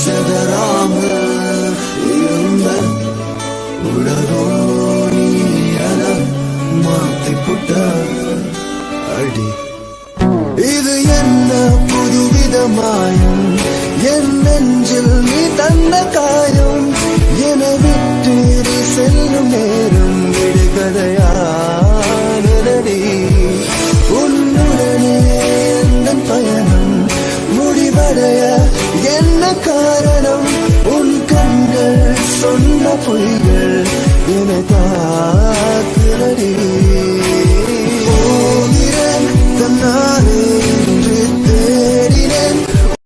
செதறாமல் இருந்த உலகோ நீ என மாத்தி புட்ட அடி. இது என்ன புதுவித மாயம், என் நெஞ்சில் நீ தந்த காயம், என விட்டு நீ செல்லும் நேரம் விடுகதையானடி. உன்னுடனே எந்த பயணம் முடிவடைய என்ன காரணம், உன் கண்கள் சொன்ன பொய்கள் என காக்கிறடி. போகிறேன் தன்னாலே